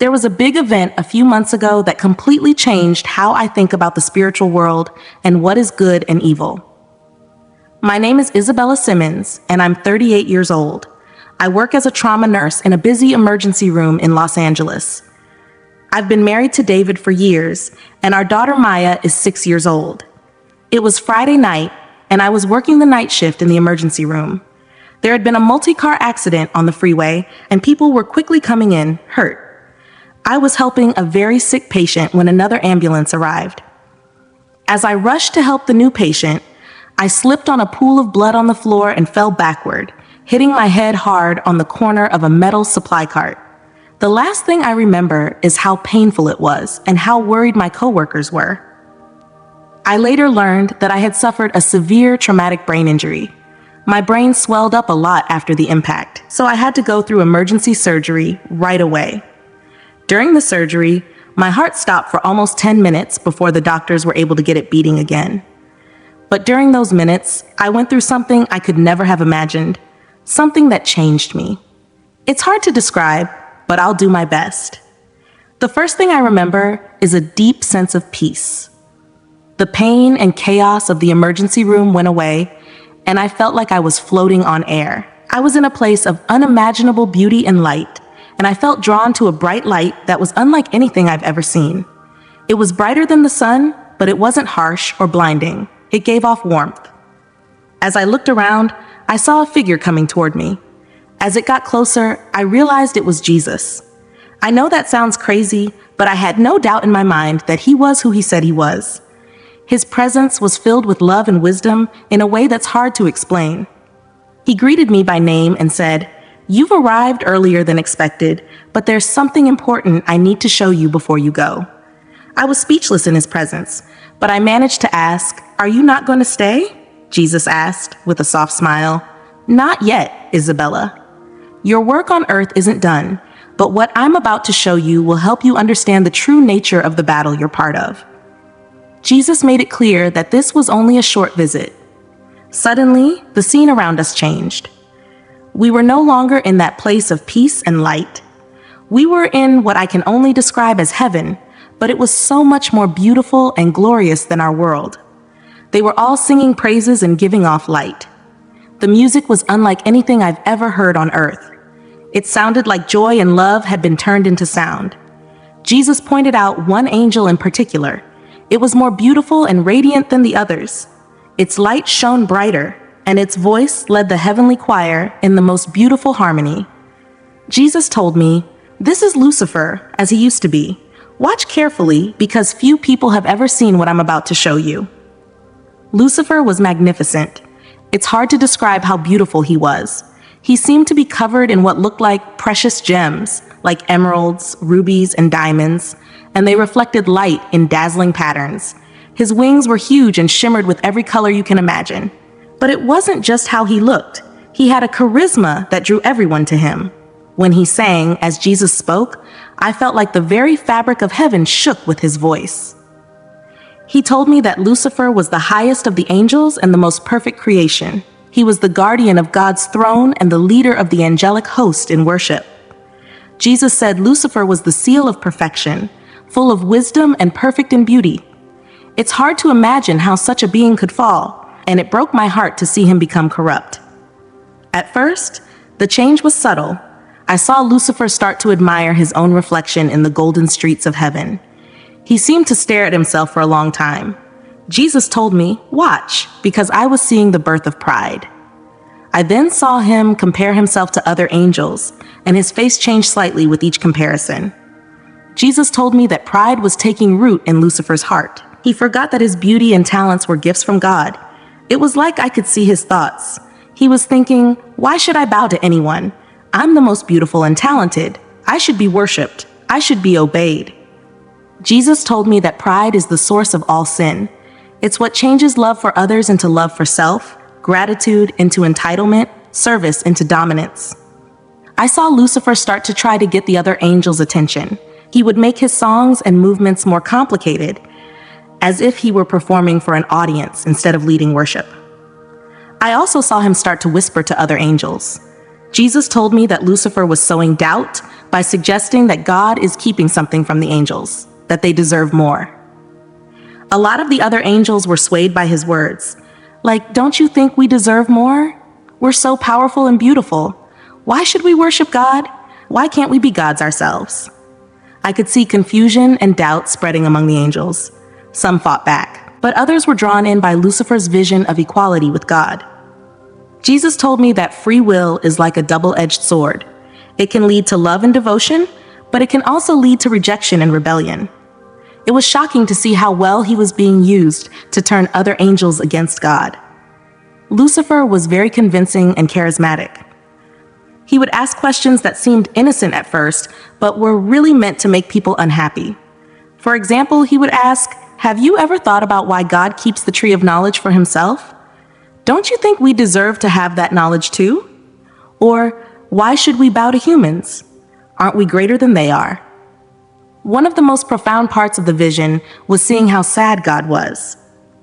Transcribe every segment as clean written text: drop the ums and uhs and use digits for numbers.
There was a big event a few months ago that completely changed how I think about the spiritual world and what is good and evil. My name is Isabella Simmons, and I'm 38 years old. I work as a trauma nurse in a busy emergency room in Los Angeles. I've been married to David for years, and our daughter Maya is 6 years old. It was Friday night, and I was working the night shift in the emergency room. There had been a multi-car accident on the freeway, and people were quickly coming in, hurt. I was helping a very sick patient when another ambulance arrived. As I rushed to help the new patient, I slipped on a pool of blood on the floor and fell backward, hitting my head hard on the corner of a metal supply cart. The last thing I remember is how painful it was and how worried my coworkers were. I later learned that I had suffered a severe traumatic brain injury. My brain swelled up a lot after the impact, so I had to go through emergency surgery right away. During the surgery, my heart stopped for almost 10 minutes before the doctors were able to get it beating again. But during those minutes, I went through something I could never have imagined, something that changed me. It's hard to describe, but I'll do my best. The first thing I remember is a deep sense of peace. The pain and chaos of the emergency room went away, and I felt like I was floating on air. I was in a place of unimaginable beauty and light, and I felt drawn to a bright light that was unlike anything I've ever seen. It was brighter than the sun, but it wasn't harsh or blinding. It gave off warmth. As I looked around, I saw a figure coming toward me. As it got closer, I realized it was Jesus. I know that sounds crazy, but I had no doubt in my mind that he was who he said he was. His presence was filled with love and wisdom in a way that's hard to explain. He greeted me by name and said, "You've arrived earlier than expected, but there's something important I need to show you before you go." I was speechless in his presence, but I managed to ask, "Are you not going to stay?" Jesus asked with a soft smile. "Not yet, Isabella. Your work on earth isn't done, but what I'm about to show you will help you understand the true nature of the battle you're part of." Jesus made it clear that this was only a short visit. Suddenly, the scene around us changed. We were no longer in that place of peace and light. We were in what I can only describe as heaven, but it was so much more beautiful and glorious than our world. They were all singing praises and giving off light. The music was unlike anything I've ever heard on earth. It sounded like joy and love had been turned into sound. Jesus pointed out one angel in particular. It was more beautiful and radiant than the others. Its light shone brighter, and its voice led the heavenly choir in the most beautiful harmony. Jesus told me, "This is Lucifer, as he used to be. Watch carefully, because few people have ever seen what I'm about to show you." Lucifer was magnificent. It's hard to describe how beautiful he was. He seemed to be covered in what looked like precious gems, like emeralds, rubies, and diamonds, and they reflected light in dazzling patterns. His wings were huge and shimmered with every color you can imagine. But it wasn't just how he looked. He had a charisma that drew everyone to him. When he sang, as Jesus spoke, I felt like the very fabric of heaven shook with his voice. He told me that Lucifer was the highest of the angels and the most perfect creation. He was the guardian of God's throne and the leader of the angelic host in worship. Jesus said Lucifer was the seal of perfection, full of wisdom and perfect in beauty. It's hard to imagine how such a being could fall, and it broke my heart to see him become corrupt. At first, the change was subtle. I saw Lucifer start to admire his own reflection in the golden streets of heaven. He seemed to stare at himself for a long time. Jesus told me, "Watch," because I was seeing the birth of pride. I then saw him compare himself to other angels, and his face changed slightly with each comparison. Jesus told me that pride was taking root in Lucifer's heart. He forgot that his beauty and talents were gifts from God. It was like I could see his thoughts. He was thinking, "Why should I bow to anyone? I'm the most beautiful and talented. I should be worshipped. I should be obeyed." Jesus told me that pride is the source of all sin. It's what changes love for others into love for self, gratitude into entitlement, service into dominance. I saw Lucifer start to try to get the other angels' attention. He would make his songs and movements more complicated, as if he were performing for an audience instead of leading worship. I also saw him start to whisper to other angels. Jesus told me that Lucifer was sowing doubt by suggesting that God is keeping something from the angels, that they deserve more. A lot of the other angels were swayed by his words. Like, don't you think we deserve more? We're so powerful and beautiful. Why should we worship God? Why can't we be gods ourselves? I could see confusion and doubt spreading among the angels. Some fought back, but others were drawn in by Lucifer's vision of equality with God. Jesus told me that free will is like a double-edged sword. It can lead to love and devotion, but it can also lead to rejection and rebellion. It was shocking to see how well he was being used to turn other angels against God. Lucifer was very convincing and charismatic. He would ask questions that seemed innocent at first, but were really meant to make people unhappy. For example, he would ask, "Have you ever thought about why God keeps the tree of knowledge for himself? Don't you think we deserve to have that knowledge too? Or, why should we bow to humans? Aren't we greater than they are?" One of the most profound parts of the vision was seeing how sad God was.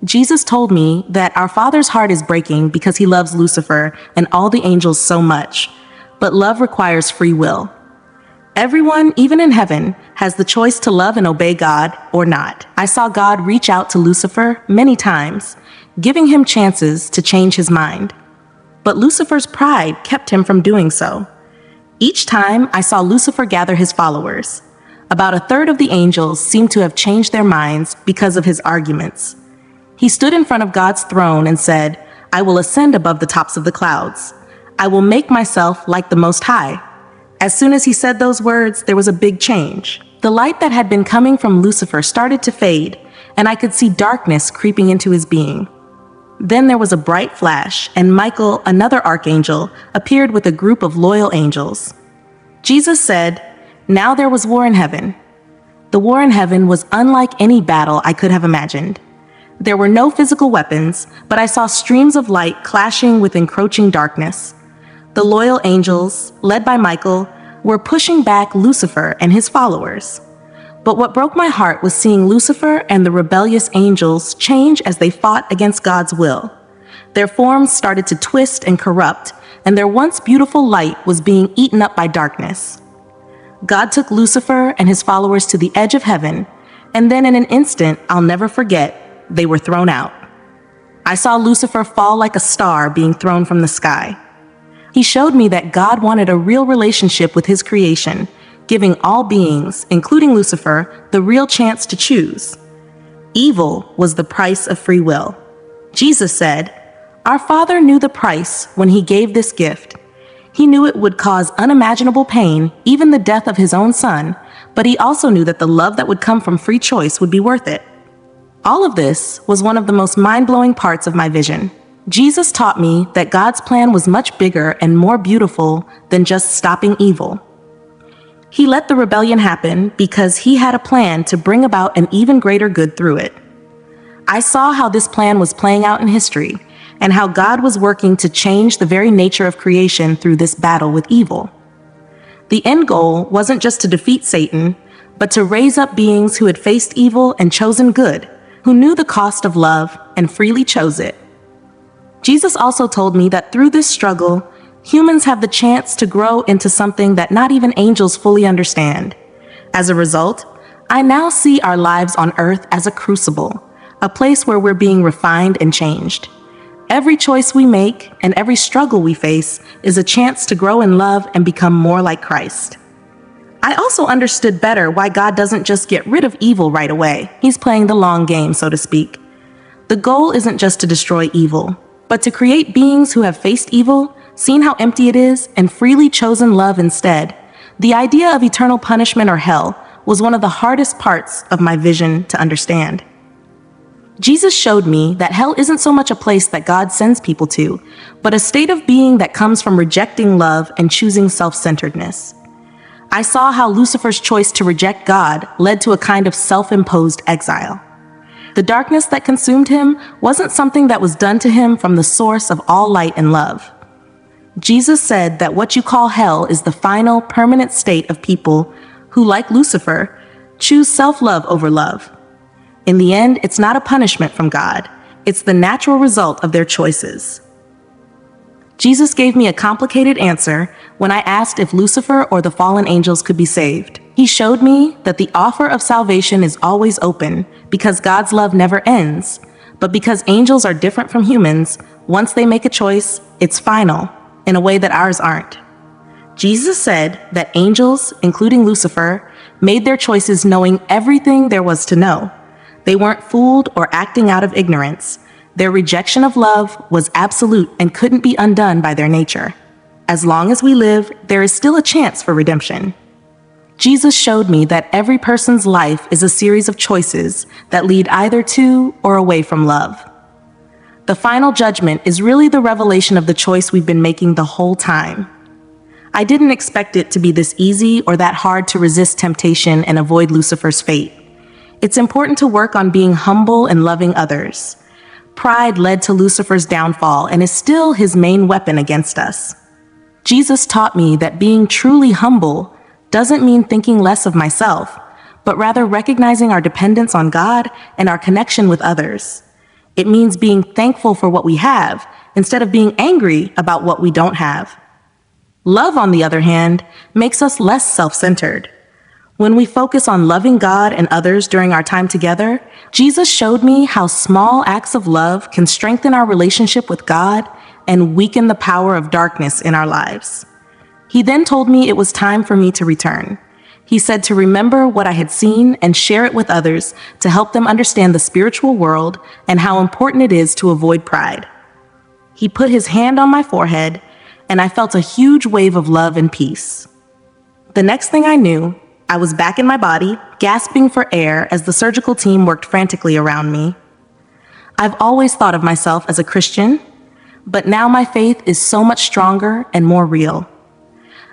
Jesus told me that our Father's heart is breaking because he loves Lucifer and all the angels so much, but love requires free will. Everyone, even in heaven, has the choice to love and obey God or not. I saw God reach out to Lucifer many times, giving him chances to change his mind. But Lucifer's pride kept him from doing so. Each time I saw Lucifer gather his followers. About a third of the angels seemed to have changed their minds because of his arguments. He stood in front of God's throne and said, "I will ascend above the tops of the clouds. I will make myself like the Most High." As soon as he said those words, there was a big change. The light that had been coming from Lucifer started to fade, and I could see darkness creeping into his being. Then there was a bright flash, and Michael, another archangel, appeared with a group of loyal angels. Jesus said, "Now there was war in heaven." The war in heaven was unlike any battle I could have imagined. There were no physical weapons, but I saw streams of light clashing with encroaching darkness. The loyal angels, led by Michael, were pushing back Lucifer and his followers. But what broke my heart was seeing Lucifer and the rebellious angels change as they fought against God's will. Their forms started to twist and corrupt, and their once beautiful light was being eaten up by darkness. God took Lucifer and his followers to the edge of heaven, and then in an instant I'll never forget, they were thrown out. I saw Lucifer fall like a star being thrown from the sky. He showed me that God wanted a real relationship with his creation, giving all beings, including Lucifer, the real chance to choose. Evil was the price of free will. Jesus said, "Our Father knew the price when he gave this gift. He knew it would cause unimaginable pain, even the death of his own son, but he also knew that the love that would come from free choice would be worth it." All of this was one of the most mind-blowing parts of my vision. Jesus taught me that God's plan was much bigger and more beautiful than just stopping evil. He let the rebellion happen because he had a plan to bring about an even greater good through it. I saw how this plan was playing out in history, and how God was working to change the very nature of creation through this battle with evil. The end goal wasn't just to defeat Satan, but to raise up beings who had faced evil and chosen good, who knew the cost of love and freely chose it. Jesus also told me that through this struggle, humans have the chance to grow into something that not even angels fully understand. As a result, I now see our lives on earth as a crucible, a place where we're being refined and changed. Every choice we make and every struggle we face is a chance to grow in love and become more like Christ. I also understood better why God doesn't just get rid of evil right away. He's playing the long game, so to speak. The goal isn't just to destroy evil, but to create beings who have faced evil, seen how empty it is, and freely chosen love instead. The idea of eternal punishment or hell was one of the hardest parts of my vision to understand. Jesus showed me that hell isn't so much a place that God sends people to, but a state of being that comes from rejecting love and choosing self-centeredness. I saw how Lucifer's choice to reject God led to a kind of self-imposed exile. The darkness that consumed him wasn't something that was done to him from the source of all light and love. Jesus said that what you call hell is the final, permanent state of people who, like Lucifer, choose self-love over love. In the end, it's not a punishment from God. It's the natural result of their choices. Jesus gave me a complicated answer when I asked if Lucifer or the fallen angels could be saved. He showed me that the offer of salvation is always open because God's love never ends. But because angels are different from humans, once they make a choice, it's final, in a way that ours aren't. Jesus said that angels, including Lucifer, made their choices knowing everything there was to know. They weren't fooled or acting out of ignorance. Their rejection of love was absolute and couldn't be undone by their nature. As long as we live, there is still a chance for redemption. Jesus showed me that every person's life is a series of choices that lead either to or away from love. The final judgment is really the revelation of the choice we've been making the whole time. I didn't expect it to be this easy or that hard to resist temptation and avoid Lucifer's fate. It's important to work on being humble and loving others. Pride led to Lucifer's downfall and is still his main weapon against us. Jesus taught me that being truly humble doesn't mean thinking less of myself, but rather recognizing our dependence on God and our connection with others. It means being thankful for what we have instead of being angry about what we don't have. Love, on the other hand, makes us less self-centered. When we focus on loving God and others during our time together, Jesus showed me how small acts of love can strengthen our relationship with God and weaken the power of darkness in our lives. He then told me it was time for me to return. He said to remember what I had seen and share it with others to help them understand the spiritual world and how important it is to avoid pride. He put his hand on my forehead, and I felt a huge wave of love and peace. The next thing I knew, I was back in my body, gasping for air as the surgical team worked frantically around me. I've always thought of myself as a Christian, but now my faith is so much stronger and more real.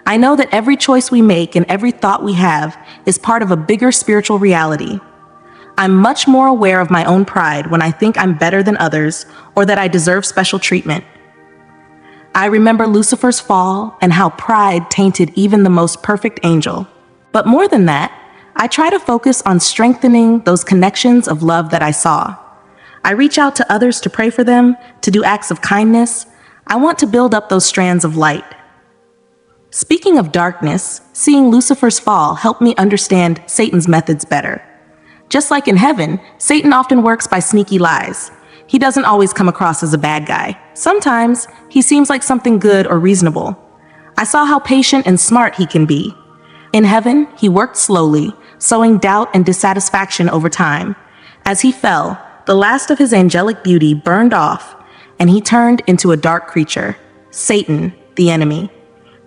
I know that every choice we make and every thought we have is part of a bigger spiritual reality. I'm much more aware of my own pride when I think I'm better than others or that I deserve special treatment. I remember Lucifer's fall and how pride tainted even the most perfect angel. But more than that, I try to focus on strengthening those connections of love that I saw. I reach out to others to pray for them, to do acts of kindness. I want to build up those strands of light. Speaking of darkness, seeing Lucifer's fall helped me understand Satan's methods better. Just like in heaven, Satan often works by sneaky lies. He doesn't always come across as a bad guy. Sometimes he seems like something good or reasonable. I saw how patient and smart he can be. In heaven, he worked slowly, sowing doubt and dissatisfaction over time. As he fell, the last of his angelic beauty burned off, and he turned into a dark creature, Satan, the enemy.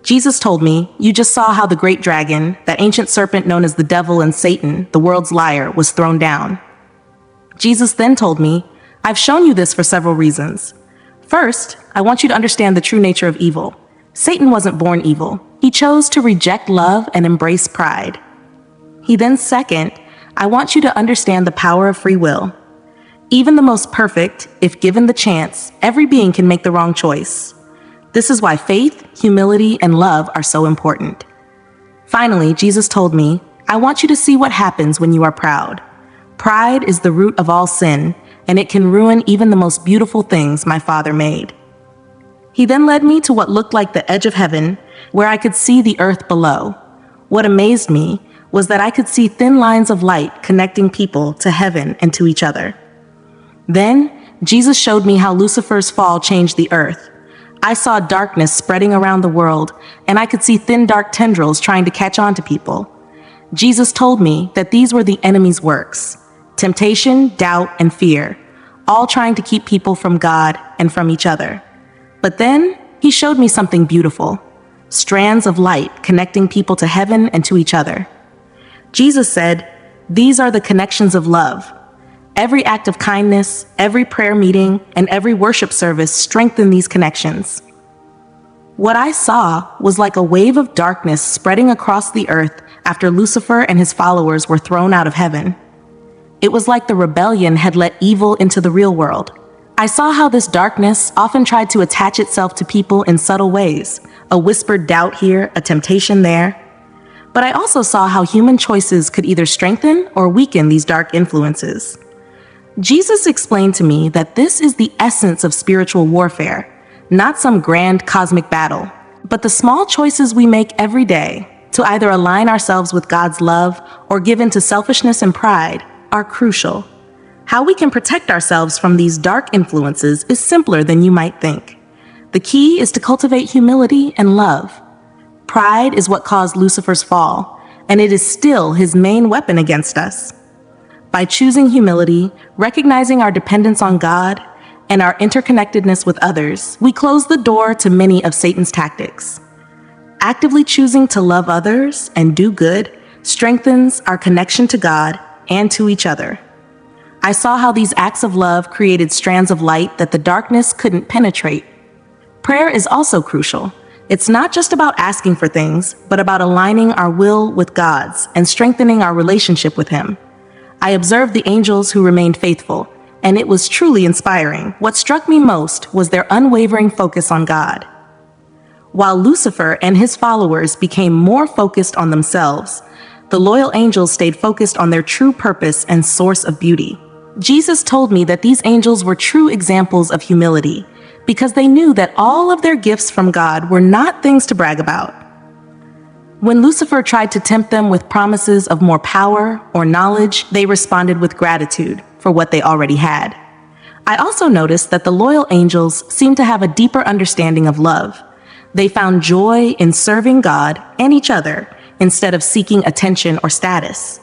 Jesus told me, you just saw how the great dragon, that ancient serpent known as the devil and Satan, the world's liar, was thrown down. Jesus then told me, I've shown you this for several reasons. First, I want you to understand the true nature of evil. Satan wasn't born evil. He chose to reject love and embrace pride. Second, I want you to understand the power of free will. Even the most perfect, if given the chance, every being can make the wrong choice. This is why faith, humility, and love are so important. Finally, Jesus told me, I want you to see what happens when you are proud. Pride is the root of all sin, and it can ruin even the most beautiful things my Father made. He then led me to what looked like the edge of heaven, where I could see the earth below. What amazed me was that I could see thin lines of light connecting people to heaven and to each other. Then, Jesus showed me how Lucifer's fall changed the earth. I saw darkness spreading around the world, and I could see thin dark tendrils trying to catch on to people. Jesus told me that these were the enemy's works: temptation, doubt, and fear, all trying to keep people from God and from each other. But then, he showed me something beautiful: strands of light connecting people to heaven and to each other. Jesus said, these are the connections of love. Every act of kindness, every prayer meeting, and every worship service strengthen these connections. What I saw was like a wave of darkness spreading across the earth after Lucifer and his followers were thrown out of heaven. It was like the rebellion had let evil into the real world. I saw how this darkness often tried to attach itself to people in subtle ways, a whispered doubt here, a temptation there. But I also saw how human choices could either strengthen or weaken these dark influences. Jesus explained to me that this is the essence of spiritual warfare, not some grand cosmic battle, but the small choices we make every day to either align ourselves with God's love or give in to selfishness and pride are crucial. How we can protect ourselves from these dark influences is simpler than you might think. The key is to cultivate humility and love. Pride is what caused Lucifer's fall, and it is still his main weapon against us. By choosing humility, recognizing our dependence on God, and our interconnectedness with others, we close the door to many of Satan's tactics. Actively choosing to love others and do good strengthens our connection to God and to each other. I saw how these acts of love created strands of light that the darkness couldn't penetrate. Prayer is also crucial. It's not just about asking for things, but about aligning our will with God's and strengthening our relationship with Him. I observed the angels who remained faithful, and it was truly inspiring. What struck me most was their unwavering focus on God. While Lucifer and his followers became more focused on themselves, the loyal angels stayed focused on their true purpose and source of beauty. Jesus told me that these angels were true examples of humility, because they knew that all of their gifts from God were not things to brag about. When Lucifer tried to tempt them with promises of more power or knowledge, they responded with gratitude for what they already had. I also noticed that the loyal angels seemed to have a deeper understanding of love. They found joy in serving God and each other instead of seeking attention or status.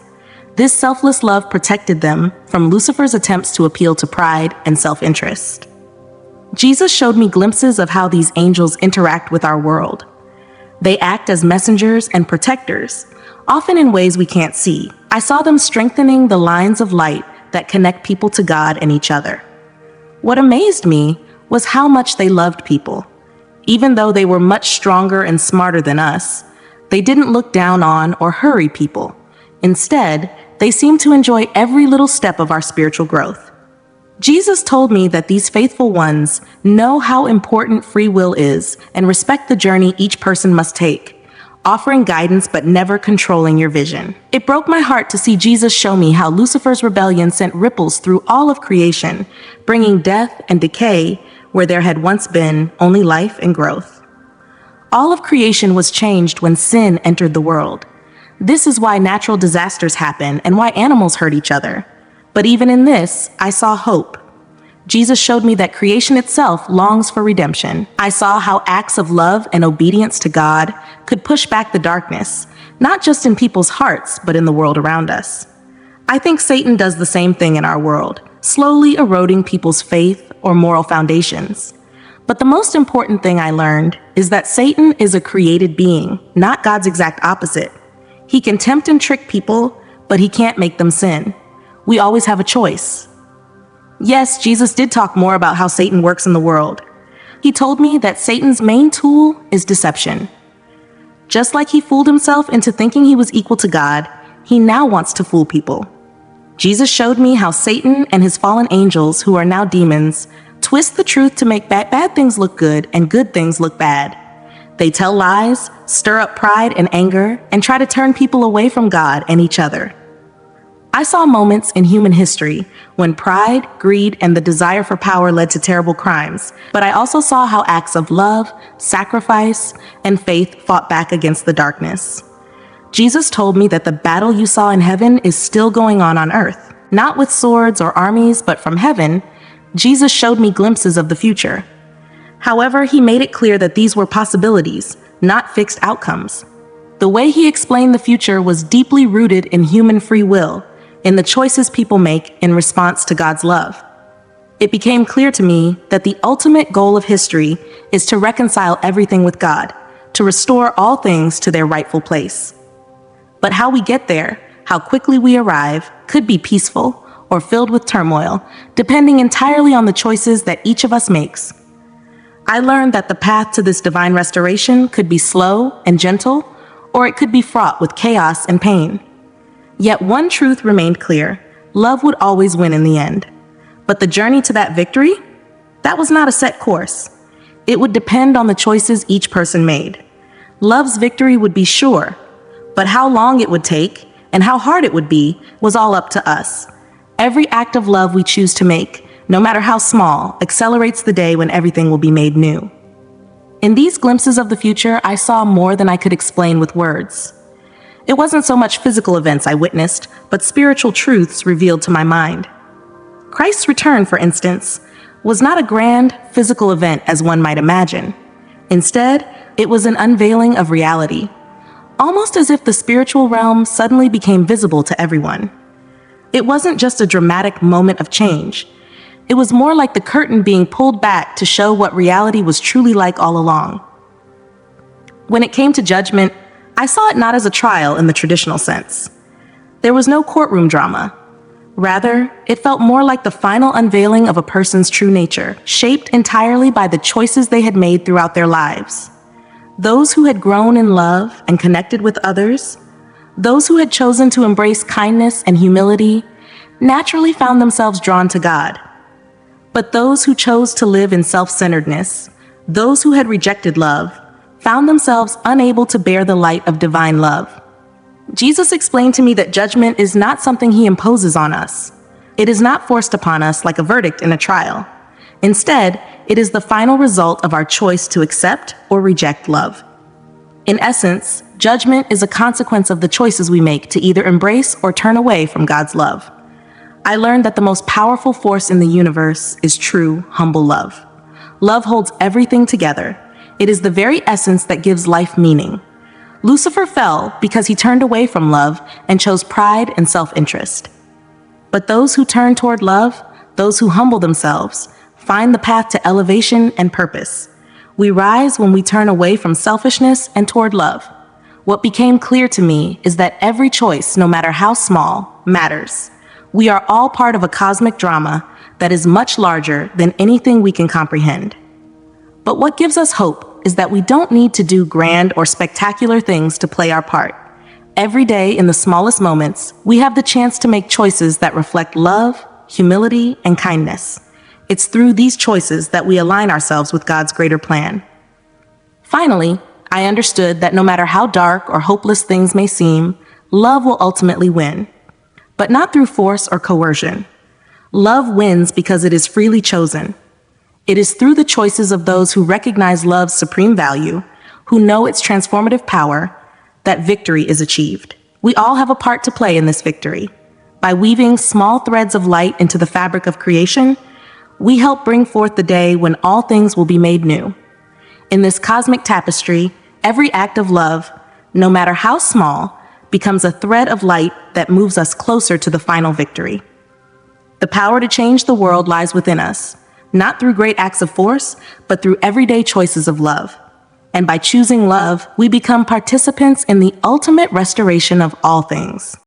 This selfless love protected them from Lucifer's attempts to appeal to pride and self-interest. Jesus showed me glimpses of how these angels interact with our world. They act as messengers and protectors, often in ways we can't see. I saw them strengthening the lines of light that connect people to God and each other. What amazed me was how much they loved people. Even though they were much stronger and smarter than us, they didn't look down on or hurry people. Instead, they seemed to enjoy every little step of our spiritual growth. Jesus told me that these faithful ones know how important free will is and respect the journey each person must take, offering guidance but never controlling your vision. It broke my heart to see Jesus show me how Lucifer's rebellion sent ripples through all of creation, bringing death and decay where there had once been only life and growth. All of creation was changed when sin entered the world. This is why natural disasters happen and why animals hurt each other. But even in this, I saw hope. Jesus showed me that creation itself longs for redemption. I saw how acts of love and obedience to God could push back the darkness, not just in people's hearts, but in the world around us. I think Satan does the same thing in our world, slowly eroding people's faith or moral foundations. But the most important thing I learned is that Satan is a created being, not God's exact opposite. He can tempt and trick people, but he can't make them sin. We always have a choice. Yes, Jesus did talk more about how Satan works in the world. He told me that Satan's main tool is deception. Just like he fooled himself into thinking he was equal to God, he now wants to fool people. Jesus showed me how Satan and his fallen angels, who are now demons, twist the truth to make bad things look good and good things look bad. They tell lies, stir up pride and anger, and try to turn people away from God and each other. I saw moments in human history when pride, greed, and the desire for power led to terrible crimes, but I also saw how acts of love, sacrifice, and faith fought back against the darkness. Jesus told me that the battle you saw in heaven is still going on earth, not with swords or armies, but from heaven. Jesus showed me glimpses of the future. However, he made it clear that these were possibilities, not fixed outcomes. The way he explained the future was deeply rooted in human free will, in the choices people make in response to God's love. It became clear to me that the ultimate goal of history is to reconcile everything with God, to restore all things to their rightful place. But how we get there, how quickly we arrive, could be peaceful or filled with turmoil, depending entirely on the choices that each of us makes. I learned that the path to this divine restoration could be slow and gentle, or it could be fraught with chaos and pain. Yet one truth remained clear: love would always win in the end. But the journey to that victory, that was not a set course. It would depend on the choices each person made. Love's victory would be sure, but how long it would take and how hard it would be was all up to us. Every act of love we choose to make, no matter how small, accelerates the day when everything will be made new. In these glimpses of the future, I saw more than I could explain with words. It wasn't so much physical events I witnessed, but spiritual truths revealed to my mind. Christ's return, for instance, was not a grand physical event as one might imagine. Instead, it was an unveiling of reality, almost as if the spiritual realm suddenly became visible to everyone. It wasn't just a dramatic moment of change. It was more like the curtain being pulled back to show what reality was truly like all along. When it came to judgment, I saw it not as a trial in the traditional sense. There was no courtroom drama. Rather, it felt more like the final unveiling of a person's true nature, shaped entirely by the choices they had made throughout their lives. Those who had grown in love and connected with others, those who had chosen to embrace kindness and humility, naturally found themselves drawn to God. But those who chose to live in self-centeredness, those who had rejected love, found themselves unable to bear the light of divine love. Jesus explained to me that judgment is not something he imposes on us. It is not forced upon us like a verdict in a trial. Instead, it is the final result of our choice to accept or reject love. In essence, judgment is a consequence of the choices we make to either embrace or turn away from God's love. I learned that the most powerful force in the universe is true, humble love. Love holds everything together. It is the very essence that gives life meaning. Lucifer fell because he turned away from love and chose pride and self-interest. But those who turn toward love, those who humble themselves, find the path to elevation and purpose. We rise when we turn away from selfishness and toward love. What became clear to me is that every choice, no matter how small, matters. We are all part of a cosmic drama that is much larger than anything we can comprehend. But what gives us hope is that we don't need to do grand or spectacular things to play our part. Every day, in the smallest moments, we have the chance to make choices that reflect love, humility, and kindness. It's through these choices that we align ourselves with God's greater plan. Finally, I understood that no matter how dark or hopeless things may seem, love will ultimately win. But not through force or coercion. Love wins because it is freely chosen. It is through the choices of those who recognize love's supreme value, who know its transformative power, that victory is achieved. We all have a part to play in this victory. By weaving small threads of light into the fabric of creation, we help bring forth the day when all things will be made new. In this cosmic tapestry, every act of love, no matter how small, becomes a thread of light that moves us closer to the final victory. The power to change the world lies within us, not through great acts of force, but through everyday choices of love. And by choosing love, we become participants in the ultimate restoration of all things.